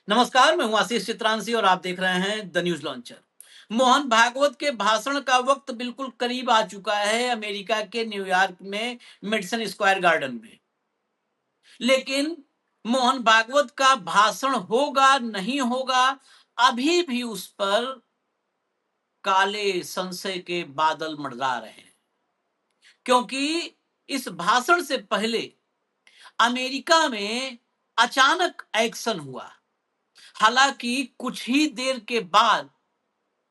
नमस्कार, मैं हूं आशीष चित्रांशी और आप देख रहे हैं the news launcher. Mohan Bhagwat के भाषण का वक्त बिल्कुल करीब आ चुका है अमेरिका के न्यूयॉर्क में मेडिसन स्क्वायर गार्डन में। लेकिन मोहन भागवत का भाषण होगा नहीं होगा, अभी भी उस पर काले संशय के बादल मंडरा रहे हैं। क्योंकि इस भाषण से पहले अमेरिका में अचानक एक्शन हुआ। हालांकि कुछ ही देर के बाद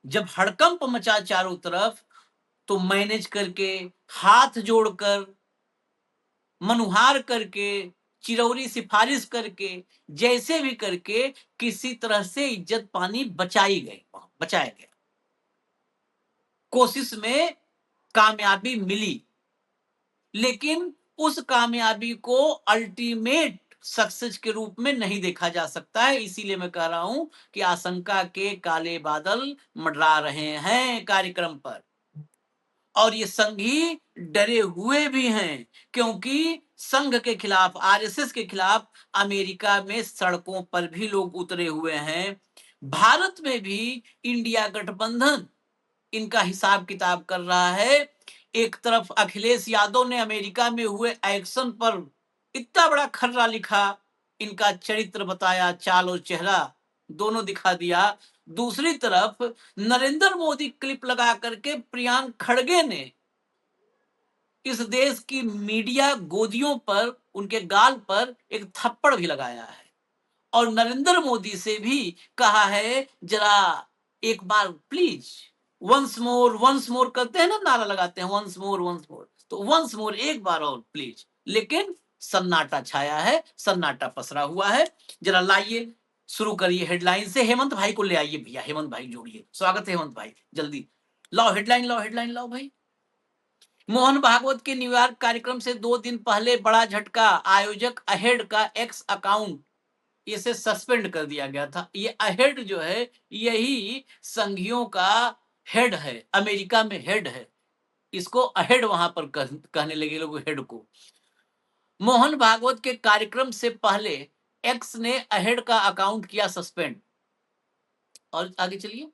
जब हड़कंप मचा चारों तरफ, तो मैनेज करके, हाथ जोड़कर, मनुहार करके, चिरौरी सिफारिश करके, जैसे भी करके किसी तरह से इज्जत पानी बचाया गया। कोशिश में कामयाबी मिली, लेकिन उस कामयाबी को अल्टीमेट सक्सेस के रूप में नहीं देखा जा सकता है। इसीलिए मैं कह रहा हूं कि आशंका के काले बादल मंडरा रहे हैं कार्यक्रम पर। और ये संघी डरे हुए भी हैं, क्योंकि संघ के खिलाफ, आरएसएस के खिलाफ अमेरिका में सड़कों पर भी लोग उतरे हुए हैं। भारत में भी इंडिया गठबंधन इनका हिसाब किताब कर रहा है। एक तरफ अखिलेश यादव ने अमेरिका में हुए एक्शन पर इतना बड़ा खर्रा लिखा, इनका चरित्र बताया, चाल और चेहरा दोनों दिखा दिया। दूसरी तरफ नरेंद्र मोदी क्लिप लगा करके प्रियांक खड़गे ने इस देश की मीडिया गोदियों पर, उनके गाल पर एक थप्पड़ भी लगाया है और नरेंद्र मोदी से भी कहा है, जरा एक बार प्लीज, वंस मोर करते हैं ना, नारा लगाते हैं, वंस मोर, तो वंस मोर, एक बार और प्लीज। लेकिन सन्नाटा छाया है, सन्नाटा पसरा हुआ है। जरा लाइए, शुरू करिए हेडलाइन से। हेमंत भाई को ले आइए भैया, हेमंत भाई जोड़िए। स्वागत है हेमंत भाई, जल्दी लाओ हेडलाइन, लाओ हेडलाइन, लाओ भाई। मोहन भागवत के न्यूयॉर्क कार्यक्रम से 2 दिन पहले बड़ा झटका। आयोजक अहेड का एक्स अकाउंट इसे सस्पेंड कर दिया गया था। ये अहेड जो है, यही संघियों का हेड है, अमेरिका में हेड है। इसको अहेड वहां पर कहने लगे लोग हेड को। मोहन भागवत के कार्यक्रम से पहले एक्स ने अहेड का अकाउंट किया सस्पेंड। और आगे चलिए,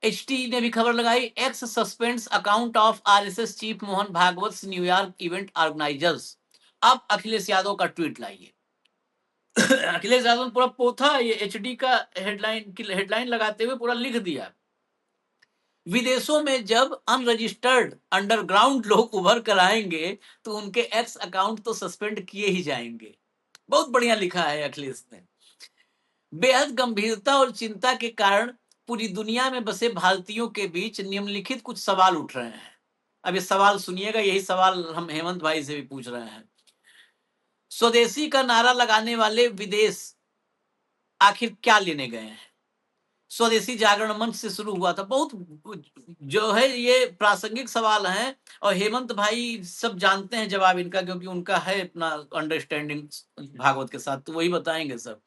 एचटी ने भी खबर लगाई, X suspends account of RSS chief Mohan Bhagwat New York event organisers. अब अखिलेश यादव का ट्वीट लाइए। अखिलेश यादव ने पूरा पोथा ये एचडी का हेडलाइन लगाते हुए पूरा लिख दिया। विदेशों में जब अनरजिस्टर्ड अंडरग्राउंड लोग उभर कर आएंगे, तो उनके एक्स अकाउंट तो सस्पेंड किए ही जाएंगे। बहुत बढ़िया लिखा है अखिलेश ने। बेहद गंभीरता और चिंता के कारण पूरी दुनिया में बसे भारतीयों के बीच निम्नलिखित कुछ सवाल उठ रहे हैं। अब ये सवाल सुनिएगा, यही सवाल हम हेमंत भाई से भी पूछ रहे हैं। स्वदेशी का नारा लगाने वाले विदेश आखिर क्या लेने गए हैं? स्वदेशी जागरण मंच से शुरू हुआ था। बहुत जो है ये प्रासंगिक सवाल है, और हेमंत भाई सब जानते हैं जवाब इनका, क्योंकि उनका है अपना अंडरस्टैंडिंग भागवत के साथ, तो वही बताएंगे सब।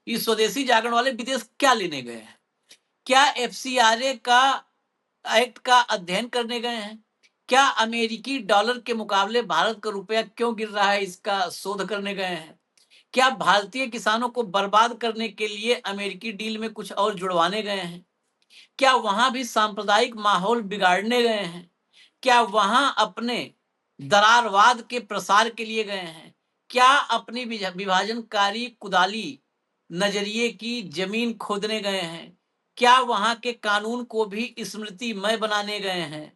इस स्वदेशी जागरण वाले विदेश क्या लेने गए हैं? क्या एफसीआरए का एक्ट का अध्ययन करने गए हैं? क्या अमेरिकी डॉलर के मुकाबले भारत का रुपया क्यों गिर रहा है, इसका शोध करने गए हैं? क्या भारतीय किसानों को बर्बाद करने के लिए अमेरिकी डील में कुछ और जुड़वाने गए हैं? क्या वहां भी सांप्रदायिक माहौल बिगाड़ने गए हैं? क्या वहां अपने दरारवाद के प्रसार के लिए गए हैं? क्या अपनी विभाजनकारी कुदाली नजरिए की जमीन खोदने गए हैं? क्या वहां के कानून को भी स्मृतिमय बनाने गए हैं?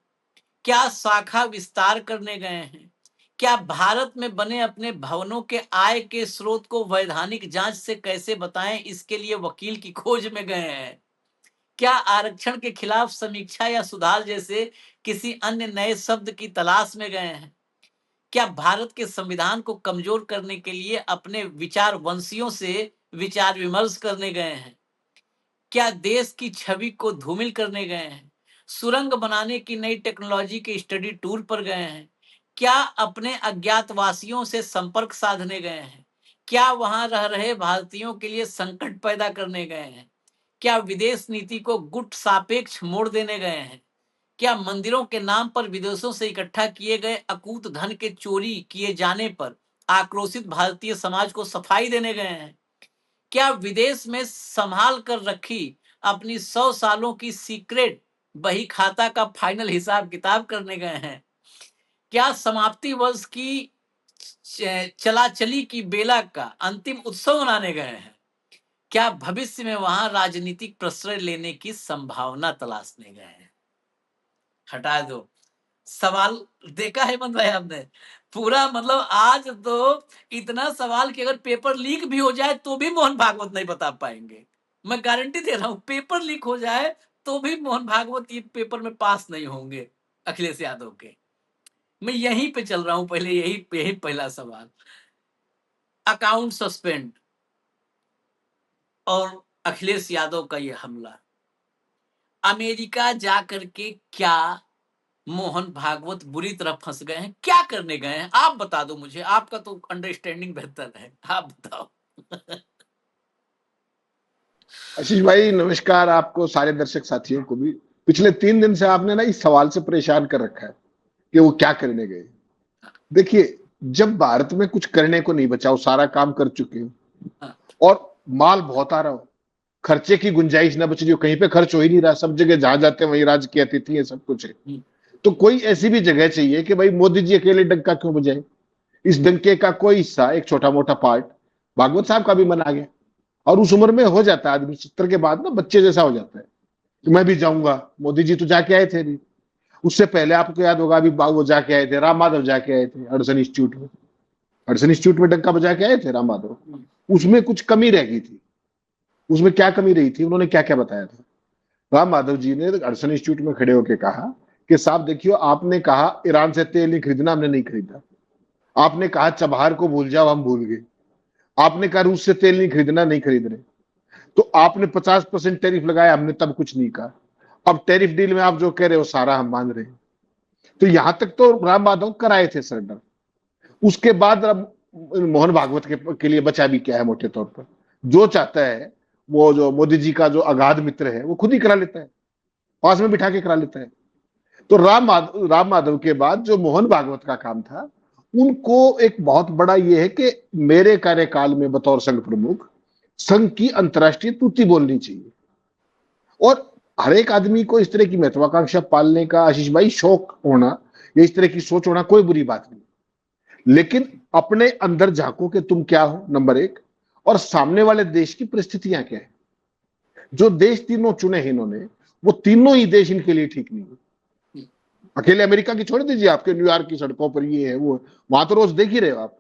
क्या शाखा विस्तार करने गए हैं? क्या भारत में बने अपने भवनों के आय के स्रोत को वैधानिक जांच से कैसे बताएं, इसके लिए वकील की खोज में गए हैं? क्या आरक्षण के खिलाफ समीक्षा या सुधार जैसे किसी अन्य नए शब्द की तलाश में गए हैं? क्या भारत के संविधान को कमजोर करने के लिए अपने विचार वंशियों से विचार विमर्श करने गए हैं? क्या देश की छवि को धूमिल करने गए हैं? सुरंग बनाने की नई टेक्नोलॉजी के स्टडी टूर पर गए हैं? क्या अपने अज्ञातवासियों से संपर्क साधने गए हैं? क्या वहां रह रहे भारतीयों के लिए संकट पैदा करने गए हैं? क्या विदेश नीति को गुट सापेक्ष मोड़ देने गए हैं? क्या मंदिरों के नाम पर विदेशों से इकट्ठा किए गए अकूत धन के चोरी किए जाने पर आक्रोशित भारतीय समाज को सफाई देने गए हैं? क्या विदेश में संभाल कर रखी अपनी 100 सालों की सीक्रेट बही खाता का फाइनल हिसाब किताब करने गए हैं? क्या समाप्ति वर्ष की चला चली की बेला का अंतिम उत्सव मनाने गए हैं? क्या भविष्य में वहां राजनीतिक प्रश्रय लेने की संभावना तलाशने गए हैं? हटा दो। सवाल देखा है हेमंत भाई आपने? पूरा मतलब आज तो इतना सवाल कि अगर पेपर लीक भी हो जाए तो भी मोहन भागवत नहीं बता पाएंगे। मैं गारंटी दे रहा हूं, पेपर लीक हो जाए तो भी मोहन भागवत ये पेपर में पास नहीं होंगे अखिलेश यादव के। मैं यहीं पे चल रहा हूं, पहले यही पहला सवाल। अकाउंट सस्पेंड और अखिलेश यादव का ये हमला, अमेरिका जा करके क्या मोहन भागवत बुरी तरह फंस गए हैं? क्या करने गए हैं? आप बता दो मुझे, आपका तो अंडरस्टैंडिंग बेहतर है, आप बताओ। आशीष भाई नमस्कार, आपको सारे दर्शक साथियों को भी। पिछले 3 दिन से आपने ना इस सवाल से परेशान कर रखा है कि वो क्या करने गए। देखिए, जब भारत में कुछ करने को नहीं बचा, वो सारा काम कर चुके हो हाँ, और माल बहुत आ रहा हो, खर्चे की गुंजाइश ना बच रही हो, कहीं पे खर्च हो ही नहीं रहा, सब जगह जहां जाते हैं वहीं राज की अतिथि है, सब कुछ है। हम्म, तो कोई ऐसी भी जगह चाहिए कि भाई मोदी जी अकेले डंका क्यों बजाए। इस डंके का कोई हिस्सा, एक छोटा मोटा पार्ट भागवत साहब का भी मन आ गया। और उस उम्र में हो जाता है आदमी, 70 के बाद ना बच्चे जैसा हो जाता है कि मैं भी जाऊंगा। मोदी जी तो जाके आए थे नहीं, उससे पहले आपको याद होगा अभी वो जाके आए थे, राम माधव जाके आए थे अड़सन इंस्टीट्यूट में। अड़सन इंस्टीट्यूट में डंका बजा के आए थे राम माधव। उसमें कुछ कमी रह गई थी। उसमें क्या कमी रही थी, उन्होंने क्या क्या बताया था? राम माधव जी ने अड़सन इंस्टीट्यूट में खड़े होकर कहा कि साहब देखियो, आपने कहा ईरान से तेल नहीं खरीदना, हमने नहीं खरीदा। आपने कहा चबहार को भूल जाओ, हम भूल गए। आपने कहा रूस से तेल नहीं खरीदना, नहीं खरीद रहे। तो आपने 50% टैरिफ लगाया, हमने तब कुछ नहीं कहा। अब टैरिफ डील में आप जो कह रहे हो सारा हम मान रहे हैं। तो यहां तक तो राम माधव कराए थे सरेंडर। उसके बाद अब मोहन भागवत के लिए बचा भी क्या है? मोटे तौर पर जो चाहता है, वो जो मोदी जी का जो अगाध मित्र है वो खुद ही करा लेता है, पास में बिठा के करा लेता है। तो राम माधव के बाद जो मोहन भागवत का काम था, उनको एक बहुत बड़ा ये है कि मेरे कार्यकाल में बतौर संघ प्रमुख संघ की अंतर्राष्ट्रीय तूती बोलनी चाहिए। और हर एक आदमी को इस तरह की महत्वाकांक्षा पालने का, आशीष भाई, शौक होना या इस तरह की सोच होना कोई बुरी बात नहीं। लेकिन अपने अंदर झांको कि तुम क्या हो, नंबर एक। और सामने वाले देश की परिस्थितियां क्या है। जो देश तीनों चुने हैं इन्होंने, वो तीनों ही देश इनके लिए ठीक नहीं है। अकेले अमेरिका की छोड़ दीजिए, आपके न्यूयॉर्क की सड़कों पर ये है वो, वहां तो रोज देख ही रहे हो आप।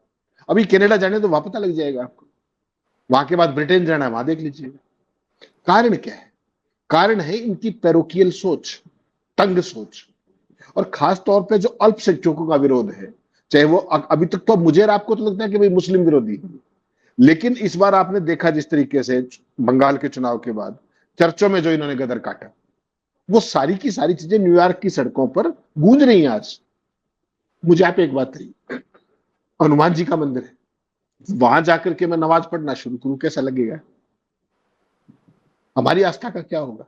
अभी कनाडा जाने तो वहां पता लग जाएगा आपको। वहां के बाद ब्रिटेन जाना है, वहां देख लीजिए। कारण क्या है? कारण है इनकी पैरोकियल सोच, तंग सोच। और खास तौर पे जो अल्पसंख्यकों का विरोध है, चाहे वो अभी तक तो मुझे और आपको तो लगता है कि भाई मुस्लिम विरोधी है। लेकिन इस बार आपने देखा जिस तरीके से बंगाल के चुनाव के बाद चर्चों में जो इन्होंने गदर काटा, वो सारी की सारी चीजें न्यूयॉर्क की सड़कों पर गूंज रही हैं आज। मुझे आप एक बात कही, हनुमान जी का मंदिर है, वहां जाकर के मैं नमाज पढ़ना शुरू करूं, कैसा लगेगा? हमारी आस्था का क्या होगा?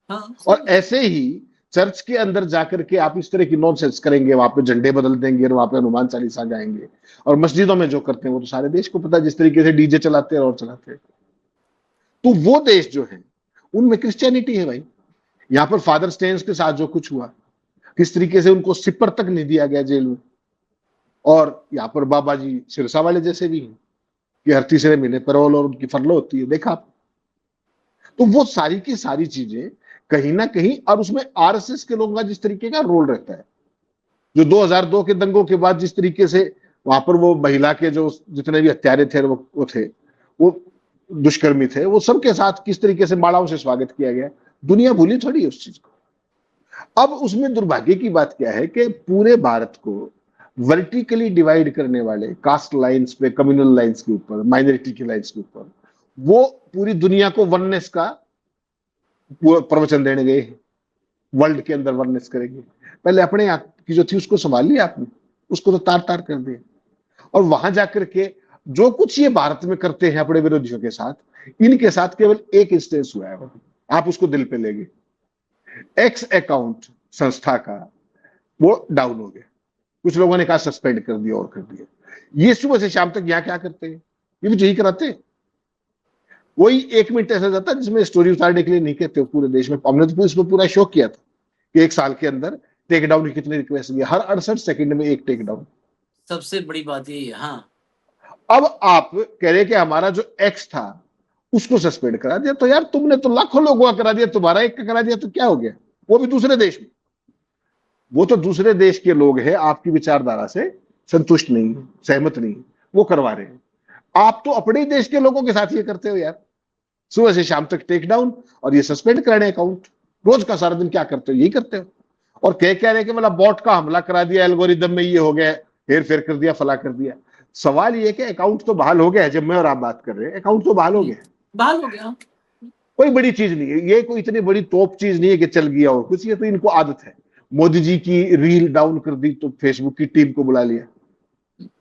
हाँ, और सही। ऐसे ही चर्च के अंदर जाकर के आप इस तरह की नॉनसेंस करेंगे, वहां पे झंडे बदल देंगे और वहां पे हनुमान चालीसा गाएंगे। और मस्जिदों में जो करते हैं वो तो सारे देश को पता है, जिस तरीके से डीजे चलाते हैं और चलाते हैं। तो वो देश जो है उनमें क्रिश्चियनिटी है भाई। यहाँ पर फादर स्टेन्स के साथ जो कुछ हुआ, किस तरीके से उनको सिपर तक नहीं दिया गया जेल में। और यहाँ पर बाबा जी सिरसा वाले जैसे भी हैं कि हर तीसरे महीने पैरोल और उनकी फरलो होती है, देखा आप। तो वो सारी की सारी चीजें कहीं ना कहीं, और उसमें आरएसएस के लोगों का जिस तरीके का रोल रहता है, जो 2002 के दंगों के बाद जिस तरीके से वहां पर वो महिला के जो जितने भी हत्यारे थे वो थे, वो दुष्कर्मी थे, वो सबके साथ किस तरीके से मालाओं से स्वागत किया गया। दुनिया भूली थोड़ी है उस चीज को। अब उसमें दुर्भाग्य की बात क्या है कि पूरे भारत को वर्टिकली डिवाइड करने वाले कास्ट लाइंस पे, कम्युनल लाइंस के ऊपर, माइनॉरिटी की लाइंस के ऊपर, वो पूरी दुनिया को वननेस का प्रवचन देने गए। वर्ल्ड के अंदर वननेस करेंगे, पहले अपने आप की जो थी उसको संभाल लिया आपने, उसको तो तार तार कर दिया। और वहां जाकर के जो कुछ ये भारत में करते हैं अपने विरोधियों के साथ, इनके साथ केवल एक इंस्टेंस हुआ है, आप उसको दिल पे लेंगे। एक्स अकाउंट संस्था का वो डाउन हो गया, कुछ लोगों ने कहा सस्पेंड कर दिया और कर दिया। ये सुबह से शाम तक यहाँ क्या करते हैं? ये भी यही कराते हैं। वही 1 मिनट ऐसा जाता है जिसमें स्टोरी उतारने के लिए नहीं कहते हो पूरे देश में। हमने तो इसमें पूरा शो किया था कि 1 साल के अंदर टेक डाउन की कितनी रिक्वेस्ट हुई, हर 68 सेकंड में एक टेक डाउन। सबसे बड़ी बात यही है। हाँ, अब आप कह रहे कि हमारा जो एक्स था उसको सस्पेंड करा दिया, तो यार तुमने तो लाखों लोगों का करा दिया, तुम्हारा एक का करा दिया तो क्या हो गया? वो भी दूसरे देश में। वो तो दूसरे देश के लोग हैं, आपकी विचारधारा से संतुष्ट नहीं, सहमत नहीं, वो करवा रहे हैं। आप तो अपने ही देश के लोगों के साथ ये करते हो यार, सुबह से शाम तक टेक डाउन और ये सस्पेंड कराने अकाउंट। रोज का सारा दिन क्या करते हो? यही करते हो। और कह रहे कि मतलब बॉट का हमला करा दिया, एल्गोरिदम में ये हो गया, हेर फेर कर दिया, फला कर दिया। सवाल ये कि अकाउंट तो बहाल हो गया है, जब मैं और आप बात कर रहे हैं अकाउंट तो बहाल हो गया है। बहाल हो गया। कोई बड़ी चीज नहीं है ये, कोई इतनी बड़ी तोप चीज नहीं है कि चल गया हो कुछ, ये तो इनको आदत है। मोदी जी की रील डाउन कर दी तो फेसबुक की टीम को बुला लिया,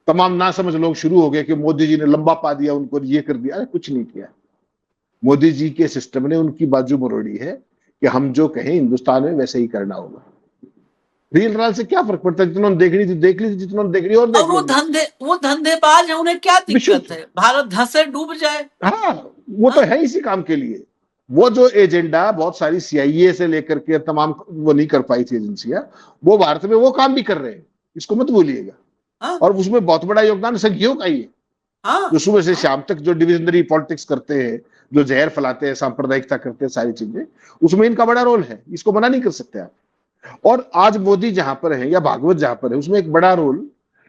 तमाम नासमझ लोग शुरू हो गए कि मोदी जी ने लंबा पा दिया उनको, ये कर दिया। अरे कुछ नहीं किया। मोदी जी के सिस्टम ने उनकी बाजू मरोड़ी है कि हम जो कहें हिंदुस्तान में वैसे ही करना होगा। रील राल से क्या फर्क पड़ता है? जितनों देख ली थी देख ली थी, जितनों देख ली और और देख लेंगे। वो धंधेबाज है, उन्हें क्या दिक्कत विशुद्ध। है? भारत धंसे डूब जाए। हाँ, वो तो हाँ, है इसी काम के लिए। वो जो एजेंडा बहुत सारी सीआईए से लेकर के तमाम वो नहीं कर पाई थी एजेंसियां, वो भारत में वो काम भी कर रहे हैं, इसको मत भूलिएगा। हाँ, और उसमें बहुत बड़ा योगदान संघियों का ही है, जो हाँ, सुबह से शाम तक जो डिविजनरी पॉलिटिक्स करते हैं, जो जहर फैलाते हैं, सांप्रदायिकता करते हैं, सारी चीजें, उसमें इनका बड़ा रोल है, इसको मना नहीं कर सकते आप। और आज मोदी जहां पर है या भागवत जहां पर है, उसमें एक बड़ा रोल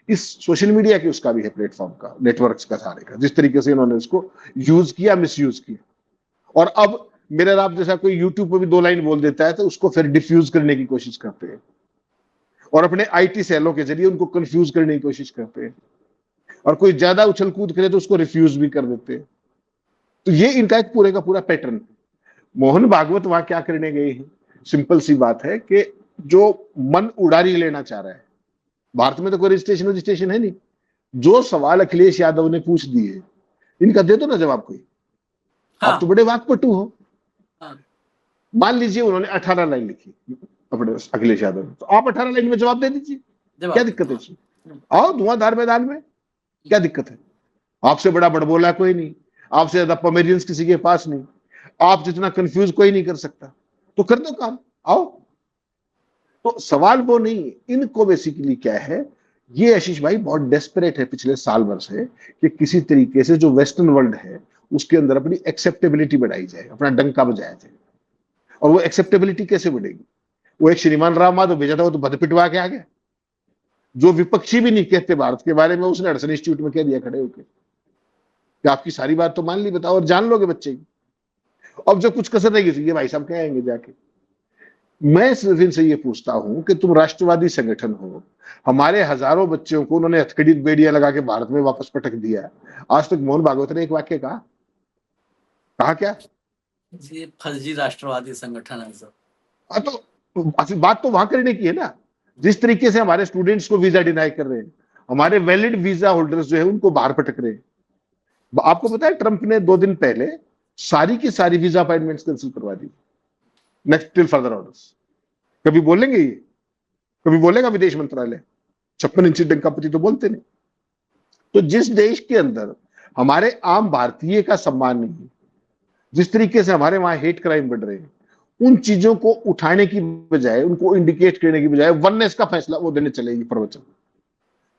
इस सोशल मीडिया के उसका भी है, प्लेटफॉर्म का, नेटवर्क्स का, सारे का, जिस तरीके से इन्होंने उसको यूज किया, मिस यूज किया। और अब मेरे आप जैसा कोई यूट्यूब पर भी 2 लाइन बोल देता है तो उसको फिर डिफ्यूज करने की कोशिश करते हैं, और अपने आईटी सेलों के जरिए उनको कंफ्यूज करने की कोशिश करते हैं। और कोई ज्यादा उछल कूद करे तो उसको रिफ्यूज भी कर देते हैं। तो ये इनका एक पूरे का पूरा पैटर्न है। मोहन भागवत वहां क्या करने गए हैं? सिंपल सी बात है कि जो मन उड़ारी लेना चाह रहा है, भारत में तो कोई रजिस्ट्रेशन रजिस्ट्रेशन है नहीं, जो सवाल अखिलेश यादव ने पूछ दिए, इनका दे दो ना जवाब कोई। आप तो हाँ, बड़े वाकपटु हो। हाँ, मान लीजिए उन्होंने 18 लाइन लिखी अपने अखिलेश यादव ने, तो आप 18 लाइन में जवाब दे दीजिए। क्या जवाब दिक्कत देता है हूँ। इसमें? आओ धुआंधार मैदान में, क्या दिक्कत है? आपसे बड़ा बड़बोला कोई नहीं, आपसे ज्यादा पमेरियंस किसी के पास नहीं, आप जितना कंफ्यूज कोई नहीं कर सकता। तो कर दो काम, आओ। तो सवाल वो नहीं है, इनको बेसिकली क्या है, ये आशीष भाई बहुत डेस्परेट है पिछले साल भर से कि किसी तरीके से जो वेस्टर्न वर्ल्ड है उसके अंदर अपनी एक्सेप्टेबिलिटी बढ़ाई जाए, अपना डंका बजाया जाए। और वो एक्सेप्टेबिलिटी कैसे बढ़ेगी? वो एक श्रीमान राम माधव भेजा था, वो तो भद पिटवा के आ गया। जो विपक्षी भी नहीं कहते भारत के बारे में, उसने हडसन इंस्टीट्यूट में कह दिया खड़े होकर कि आपकी सारी बात तो मान ली, बताओ और जान लोगे बच्चे की। अब जो कुछ कसर रहेगी ये भाई साहब कहेंगे जाके। मैं सिर्फ इनसे ये पूछता हूं कि तुम राष्ट्रवादी संगठन हो, हमारे हजारों बच्चों को उन्होंने हथकड़ी बेड़ियां लगा के भारत में वापस पटक दिया। आज तक मोहन भागवत ने एक वाक्य कहा? कहा क्या? ये फर्जी राष्ट्रवादी संगठन है सब। तो बात तो वहां करने की है ना। जिस तरीके से हमारे स्टूडेंट्स को वीजा डिनाई कर रहे हैं, हमारे वैलिड वीजा होल्डर्स जो है उनको बाहर पटक रहे हैं। आपको पता है ट्रंप ने 2 दिन पहले सारी की सारी वीजा अपॉइंटमेंट्स कैंसिल करवा दी, नेक्स्ट टिल फर्दर ऑर्डर्स। कभी बोलेंगे ये? कभी बोलेगा विदेश मंत्रालय? 56 इंची डंकापति तो बोलते नहीं। तो जिस देश के अंदर हमारे आम भारतीय का सम्मान नहीं है, जिस तरीके से हमारे वहां हेट क्राइम बढ़ रहे हैं, उन चीजों को उठाने की बजाय, उनको इंडिकेट करने की बजाय वननेस का फैसला वो देने चलेगी प्रवचन।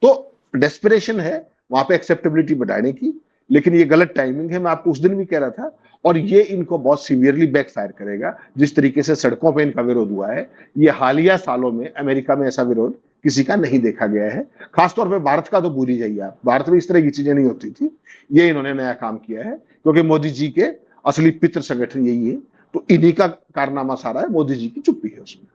तो डेस्परेशन है वहां पे एक्सेप्टेबिलिटी बढ़ाने की, लेकिन ये गलत टाइमिंग है। मैं आपको उस दिन भी कह रहा था, और ये इनको बहुत सीवियरली बैकफायर करेगा। जिस तरीके से सड़कों पे इनका विरोध हुआ है, ये हालिया सालों में अमेरिका में ऐसा विरोध किसी का नहीं देखा गया है। खासतौर पर भारत का तो भूल ही जाइए आप, भारत में इस तरह की चीजें नहीं होती थी। ये इन्होंने नया काम किया है, क्योंकि मोदी जी के असली पितृ संगठन यही है। तो इन्हीं का कारनामा सारा है, मोदी जी की चुप्पी है उसमें।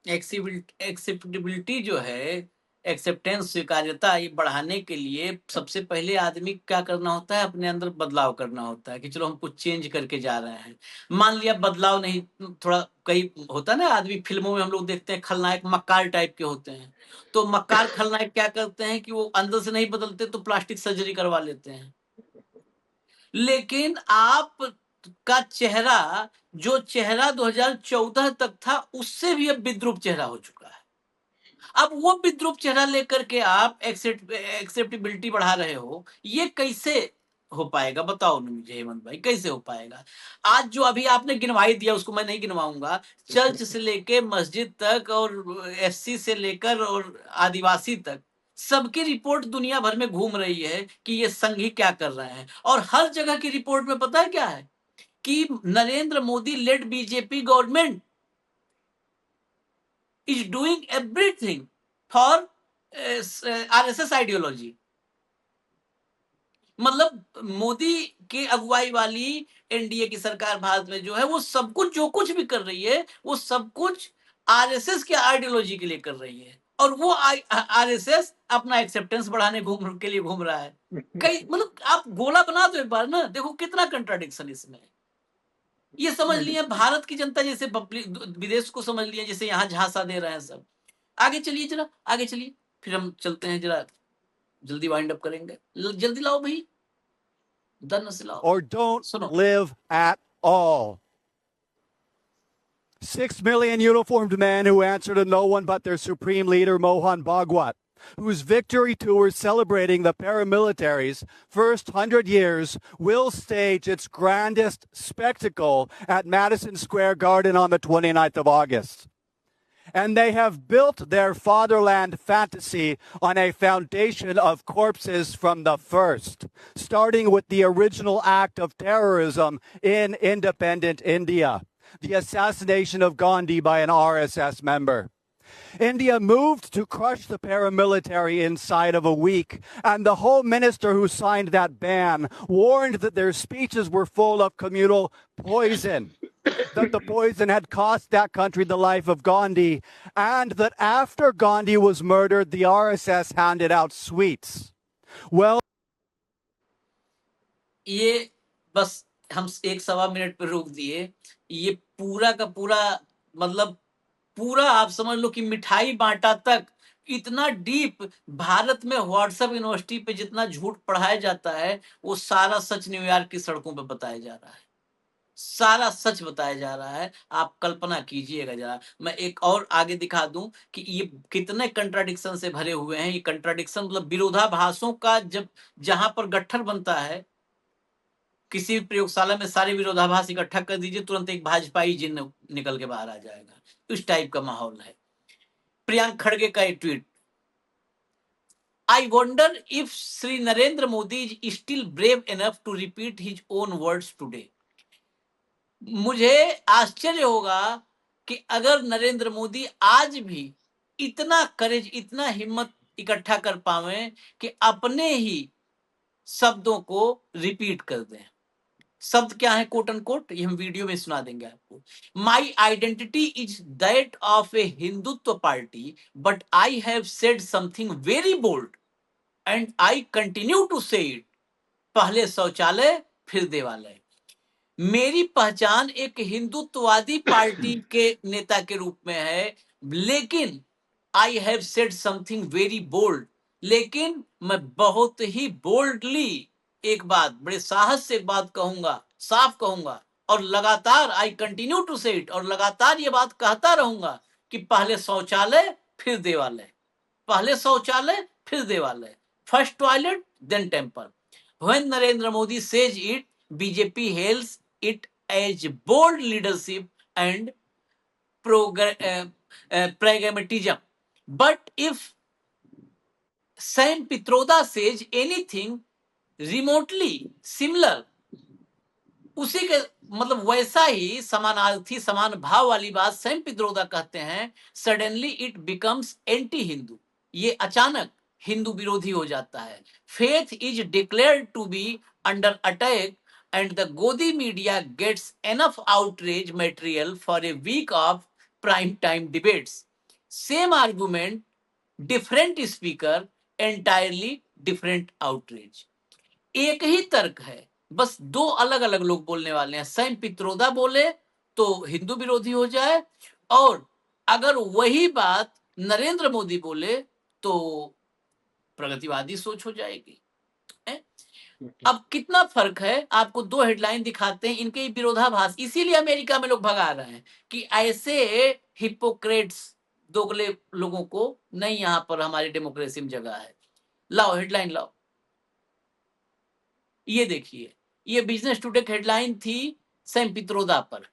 एक्सेप्टेबिलिटी जो है, एक्सेप्टेंस स्वीकार्यता, ये बढ़ाने के लिए सबसे पहले आदमी क्या करना होता है? अपने अंदर बदलाव करना होता है कि चलो हम कुछ चेंज करके जा रहे हैं। मान लिया बदलाव नहीं, थोड़ा कई होता है ना, आदमी फिल्मों में हम लोग देखते हैं खलनायक मक्कार टाइप के होते हैं। तो मक्कार खलनायक क्या करते हैं कि वो अंदर से नहीं बदलते तो प्लास्टिक सर्जरी करवा लेते हैं। लेकिन आप का चेहरा, जो चेहरा 2014 तक था, उससे भी अब विद्रूप चेहरा हो चुका है। अब वो विद्रूप चेहरा लेकर के आप एक्सेप्टेबिलिटी बढ़ा रहे हो, ये कैसे? हो पाएगा? बताओ ना मुझे हेमंत भाई, कैसे हो पाएगा? आज जो अभी आपने गिनवाई दिया उसको मैं नहीं गिनवाऊँगा। चर्च से लेके मस्जिद तक और एफसी से लेकर और आदिवासी तक, सबकी रिपोर्ट दुनिया भर में घूम रही है कि ये संघी क्या कर रहे हैं। और हर जगह की रिपोर्ट में पता है क्या है? कि Narendra Modi led BJP government is doing everything for RSS ideology. मतलब मोदी के अगुवाई वाली एनडीए की सरकार भारत में जो है वो सब कुछ जो कुछ भी कर रही है वो सब कुछ आरएसएस के आइडियोलॉजी के लिए कर रही है। और वो आरएसएस अपना एक्सेप्टेंस बढ़ाने के लिए घूम रहा है। कई मतलब आप गोला बना दो एक बार ना, देखो कितना कंट्राडिक्शन इसमें है। ये समझ लिए भारत की जनता जैसे विदेश को समझ लिए जैसे यहाँ झांसा दे रहे हैं सब। आगे चलिए जरा, आगे चलिए, फिर हम चलते हैं जरा, जल्दी वाइंड अप करेंगे। जल्दी लाओ भाई, दन से लाओ, or don't सुनो। live at all. 6 million uniformed men who answer to no one but their supreme leader, Mohan Bhagwat, whose victory tour celebrating the paramilitary's first 100 years will stage its grandest spectacle at Madison Square Garden on the 29th of August. And they have built their fatherland fantasy on a foundation of corpses from the first, starting with the original act of terrorism in independent India, the assassination of Gandhi by an RSS member. India moved to crush the paramilitary inside of a week, and the Home Minister who signed that ban warned that their speeches were full of communal poison, that the poison had cost that country the life of Gandhi, and that after Gandhi was murdered, the RSS handed out sweets. Well, ये बस हम एक सवा minute पे रोक दिए। ये पूरा का पूरा मतलब पूरा आप समझ लो कि मिठाई बांटा तक इतना डीप भारत में व्हाट्सएप यूनिवर्सिटी पे जितना झूठ पढ़ाया जाता है वो सारा सच न्यूयॉर्क की सड़कों पे बताया जा रहा है। सारा सच बताया जा रहा है। आप कल्पना कीजिएगा जरा। मैं एक और आगे दिखा दूं कि ये कितने कंट्राडिक्शन से भरे हुए हैं। ये कंट्राडिक्शन मतलब विरोधाभासों का जब जहां पर गट्ठर बनता है, किसी भी प्रयोगशाला में सारे विरोधाभास इकट्ठा कर दीजिए, तुरंत एक भाजपाई जिन्न निकल के बाहर आ जाएगा। इस टाइप का माहौल है। प्रियंक खड़गे का एक tweet, I wonder if Sri Narendra Modi is still brave enough to repeat his own words today. मुझे आश्चर्य होगा कि अगर नरेंद्र मोदी आज भी इतना करेज, इतना हिम्मत इकट्ठा कर पावे कि अपने ही शब्दों को रिपीट कर दें। शब्द क्या है? कोट एंड कोट, ये हम वीडियो में सुना देंगे आपको। My identity is that of a Hindutva party, but I have said something very bold and I continue to say it. पहले शौचालय फिर देवालय। मेरी पहचान एक हिंदुत्ववादी पार्टी के नेता के रूप में है, लेकिन I have said something very bold, लेकिन मैं बहुत ही बोल्डली एक बात, बड़े साहस से एक बात कहूंगा, साफ कहूंगा, और लगातार आई कंटिन्यू टू से इट, और लगातार ये बात कहता रहूंगा कि पहले शौचालय फिर देवालय, पहले शौचालय फिर देवालय, first toilet then temple. When Narendra Modi says it, BJP hails it as bold leadership and pragmatism. But if Sam Pitroda says anything remotely similar, उसी के मतलब वैसा ही समानार्थी समान भाव वाली बात सैम पित्रोदा कहते हैं, suddenly it becomes anti Hindu. ये अचानक हिंदू विरोधी हो जाता है। Faith is declared to be under attack and the godi media gets enough outreach material for a week of prime time debates. Same argument, different speaker, entirely different outreach. एक ही तर्क है, बस दो अलग अलग लोग बोलने वाले हैं। सैम पित्रोदा बोले तो हिंदू विरोधी हो जाए, और अगर वही बात नरेंद्र मोदी बोले तो प्रगतिवादी सोच हो जाएगी। अब कितना फर्क है, आपको दो हेडलाइन दिखाते हैं, इनके विरोधाभास। इसीलिए अमेरिका में लोग भगा रहे हैं कि ऐसे हिपोक्रेट्स, दोगले लोगों को नहीं यहां पर हमारी डेमोक्रेसी में जगह है। लाओ हेडलाइन लाओ। ये देखिए, ये बिजनेस टुडे की हेडलाइन थी सैम पित्रोदा पर।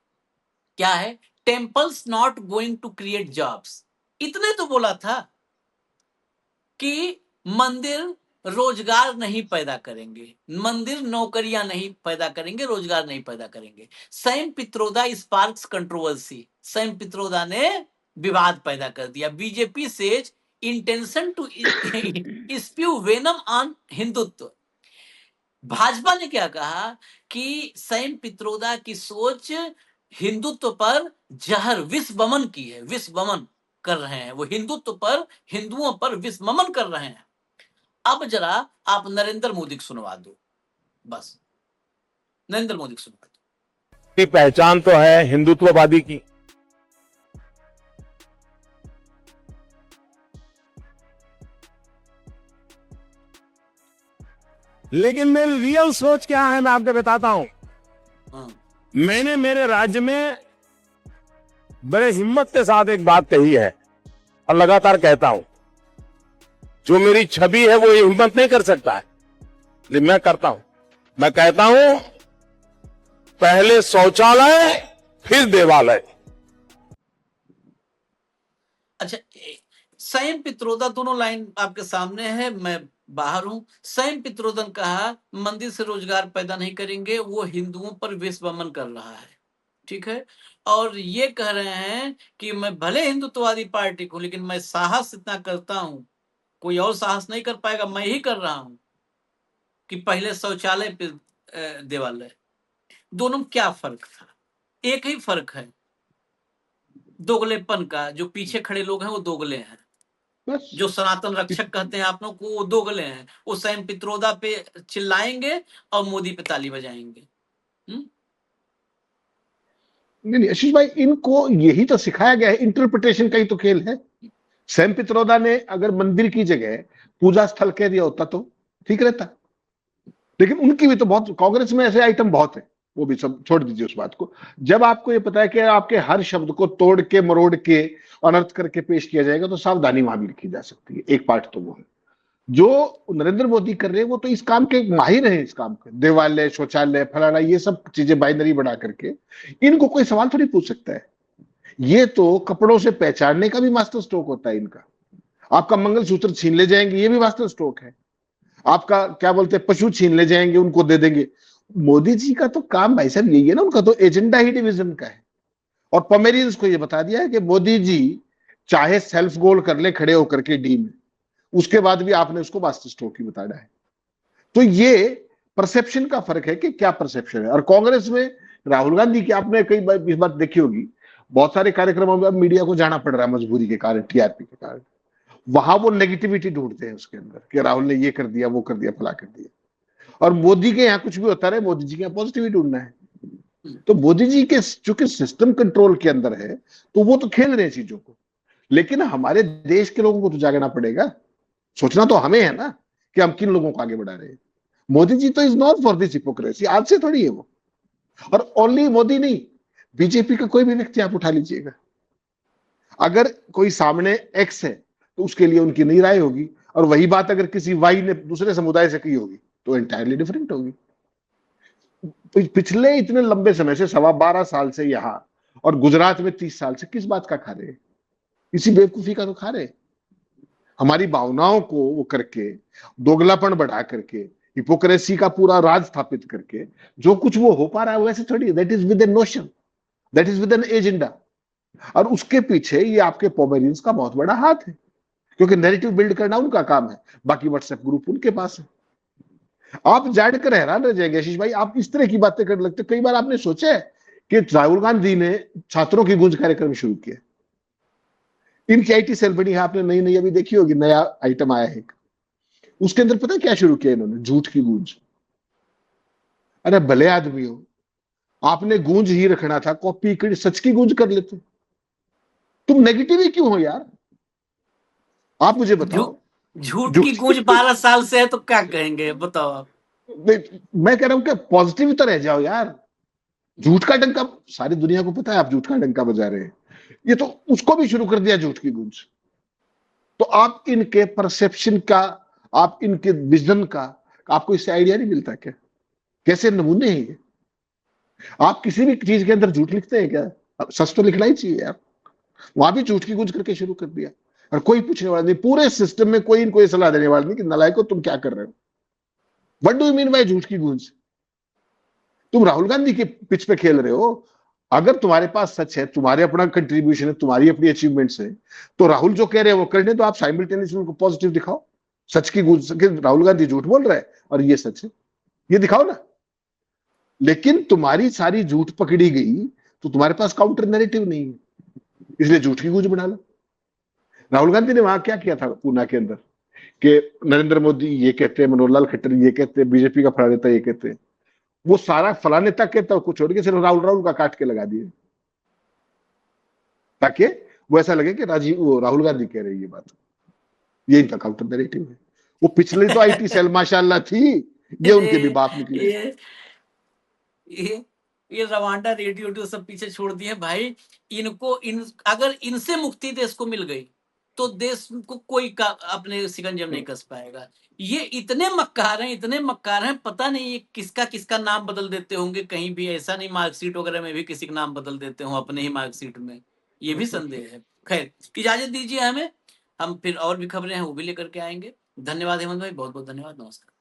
क्या है? Temples not going to create jobs. इतने तो बोला था कि मंदिर रोजगार नहीं पैदा करेंगे, मंदिर नौकरियां नहीं पैदा करेंगे, रोजगार नहीं पैदा करेंगे। Sam Pitroda sparks controversy. सैम पित्रोदा ने विवाद पैदा कर दिया। BJP says intention to spew venom on Hindutva. Bhajpa ने क्या कहा कि सैम पित्रोदा की सोच हिंदुत्व पर जहर विष वमन की है, विष वमन कर रहे हैं वो, हिंदुत्व पर, हिंदुओं पर विष वमन कर रहे हैं। अब जरा आप नरेंद्र मोदी को सुनवा दो, बस नरेंद्र मोदी को सुनवा दो। की पहचान तो है हिंदुत्ववादी की, लेकिन मेरी रियल सोच क्या है मैं आपको बताता हूं। हाँ, मैंने मेरे राज्य में बड़े हिम्मत के साथ एक बात कही है और लगातार कहता हूं। जो मेरी छवि है वो ये हिम्मत नहीं कर सकता है, लेकिन मैं करता हूं। मैं कहता हूं पहले शौचालय फिर देवालय। अच्छा, सैम पित्रोदा, दोनों लाइन आपके सामने है, मैं बाहर हूं। सैम पित्रोदा ने कहा मंदिर से रोजगार पैदा नहीं करेंगे, वो हिंदुओं पर विष वमन कर रहा है, ठीक है। और ये कह रहे हैं कि मैं भले हिंदुत्ववादी पार्टी को, लेकिन मैं साहस इतना करता हूं, कोई और साहस नहीं कर पाएगा, मैं ही कर रहा हूं कि पहले शौचालय फिर देवालय। दोनों में क्या फर्क था? एक ही फर्क है, दोगलेपन का। जो पीछे खड़े लोग हैं वो दोगले हैं, बस जो सनातन रक्षक कहते हैं आप लोग को, वो दोगले हैं। वो सैम पित्रोदा पे चिल्लाएंगे और मोदी पे ताली बजाएंगे। नहीं नहीं आशीष भाई, इनको यही तो सिखाया गया है, इंटरप्रिटेशन का ही तो खेल है। सैम पित्रोदा ने अगर मंदिर की जगह पूजा स्थल कह दिया होता तो ठीक रहता, लेकिन उनकी भी तो बहुत, कांग्रेस में ऐसे आइटम बहुत है, वो भी सब छोड़ दीजिए उस बात को। जब आपको ये पता है कि आपके हर शब्द को तोड़ के मरोड़ के अनर्थ करके पेश किया जाएगा, तो सावधानी वहां भी रखी जा सकती है। एक पार्ट तो वो है जो नरेंद्र मोदी कर रहे हैं, वो तो इस काम के माहिर हैं। इस काम के देवालय, शौचालय, फलाना, ये सब चीजें बाइनरी बना करके इनको कोई सवाल थोड़ी पूछ सकता है। ये तो कपड़ों से पहचानने का भी मास्टर स्ट्रोक होता है इनका। आपका मंगलसूत्र छीन ले जाएंगे, ये भी मास्टर स्ट्रोक है। आपका क्या बोलते हैं, पशु छीन ले जाएंगे, उनको दे देंगे। मोदी जी का तो काम भाई साहब यही है ना, उनका तो एजेंडा ही डिवीजन का है। और पोमेरियंस को ये बता दिया है कि मोदी जी चाहे सेल्फ गोल कर ले खड़े होकर के डी में, उसके बाद भी आपने उसको मास्टर स्ट्रोक ही बताना है। तो ये परसेप्शन का फर्क है कि क्या परसेप्शन है। और कांग्रेस में राहुल गांधी की आपने कई बार इस बात देखी होगी, बहुत सारे कार्यक्रमों में अब मीडिया को जाना पड़ रहा है मजबूरी के कारण, टीआरपी के कारण। वहां वो नेगेटिविटी ढूंढते हैं उसके अंदर कि राहुल ने ये कर दिया, वो कर दिया, फला कर दिया। और मोदी के यहाँ कुछ भी होता रहे, मोदी जी के यहाँ पॉजिटिविटी ढूंढना है। तो मोदी जी के चूंकि सिस्टम कंट्रोल के अंदर है, तो वो तो खेल रहे हैं चीजों को, लेकिन हमारे देश के लोगों को तो जागना पड़ेगा। सोचना तो हमें है ना कि हम किन लोगों को आगे बढ़ा रहे हैं। मोदी जी तो is not for this hypocrisy, आज से थोड़ी है वो। और ओनली मोदी नहीं, बीजेपी का कोई भी व्यक्ति आप उठा लीजिएगा, अगर कोई सामने एक्स है तो उसके लिए उनकी नई राय होगी, और वही बात अगर किसी वाई ने दूसरे समुदाय से कही होगी तो एंटायरली डिफरेंट होगी। पिछले इतने लंबे समय से, 12.25 साल से यहां, और गुजरात में 30 साल से, किस बात का खा रहे हैं? इसी बेवकूफी का तो खा रहे हैं। हमारी भावनाओं को वो करके, दोगलापन बढ़ा करके, हिपोक्रेसी का पूरा राज स्थापित करके जो कुछ वो हो पा रहा है, वैसे थोड़ी। That is with A notion, that is with an agenda. और उसके पीछे ये आपके पोमेरियंस का बहुत बड़ा हाथ है, क्योंकि नैरेटिव बिल्ड करना उनका काम है, बाकी व्हाट्सएप ग्रुप उनके पास है। आप जान कर हैरान रह जाएंगे आशीष भाई, आप इस तरह की बातें करने लगते। कई बार आपने सोचा है कि राहुल गांधी ने छात्रों की गूंज कार्यक्रम शुरू किया। इनकी आईटी सेल बनी है, आपने नई नई अभी देखी होगी, नया आइटम आया है। उसके अंदर पता है क्या शुरू किया इन्होंने? झूठ की गूंज। अरे भले आदमी हो, आपने गूंज ही रखना था, कॉपी सच की गूंज कर लेते। तुम नेगेटिव ही क्यों हो यार? आप मुझे बताओ। झूठ की गूंज 12 साल से है तो क्या कहेंगे, बताओ आप। मैं कह रहा हूं कि पॉजिटिव तो रह जाओ यार। झूठ का डंका सारी दुनिया को पता है, आप झूठ का डंका बजा रहे हैं। ये तो उसको भी शुरू कर दिया झूठ की गूंज। तो आप इनके परसेप्शन का, आप इनके विजन का, आपको इससे आइडिया नहीं मिलता क्या? कैसे नमूने हैं ये? आप किसी भी चीज के अंदर झूठ लिखते हैं क्या? अब सच तो लिखना ही चाहिए यार। वहां भी झूठ की गूंज करके शुरू कर दिया, और कोई पूछने वाला नहीं, पूरे सिस्टम में कोई इनको सलाह देने वाला नहीं कि नालायको तुम क्या कर रहे हो। What do you mean by झूठ की गूंज? तुम राहुल गांधी के पिच पे खेल रहे हो। अगर तुम्हारे पास सच है, तुम्हारे अपना कंट्रीब्यूशन है, तुम्हारी अपनी अचीवमेंट्स है, तो राहुल जो कह रहे हैं वो करने तो आप साइमल्टेनियसली उनको पॉजिटिव दिखाओ। सच की गूंज कि राहुल गांधी झूठ बोल रहा है और ये सच है, ये दिखाओ ना। लेकिन तुम्हारी सारी झूठ पकड़ी गई तो तुम्हारे पास काउंटर नैरेटिव नहीं है, इसलिए झूठ की गूंज बना लो। राहुल गांधी ने वहां क्या किया था पूना के अंदर, कि नरेंद्र मोदी ये कहते हैं, मनोहर लाल खट्टर ये कहते हैं, बीजेपी का फला नेता ये कहते हैं, वो सारा फला नेता कहता को छोड़ के सिर्फ राहुल राहुल का काट के लगा दिए, ताकि वो ऐसा लगे कि राहुल गांधी कह रहे हैं ये बात। ये इनका काउंटर नैरेटिव है। वो पिछले तो आईटी सेल माशाल्लाह थी, ये उनके भी बाप निकले। ये ये रवांडा रेडियो सब पीछे छोड़ दिए भाई। इनको अगर इनसे मुक्ति देश को मिल गई तो देश को कोई अपने सिकंजे में नहीं कस पाएगा। ये इतने मक्कार हैं, इतने मक्कार हैं, पता नहीं ये किसका किसका नाम बदल देते होंगे कहीं भी। ऐसा नहीं मार्कशीट वगैरह में भी किसी का नाम बदल देते हो अपने ही मार्कशीट में, ये भी संदेह है। खैर, इजाजत दीजिए हमें, हम फिर और भी खबरें हैं वो भी लेकर के आएंगे। धन्यवाद हेमंत भाई, बहुत बहुत धन्यवाद, नमस्कार।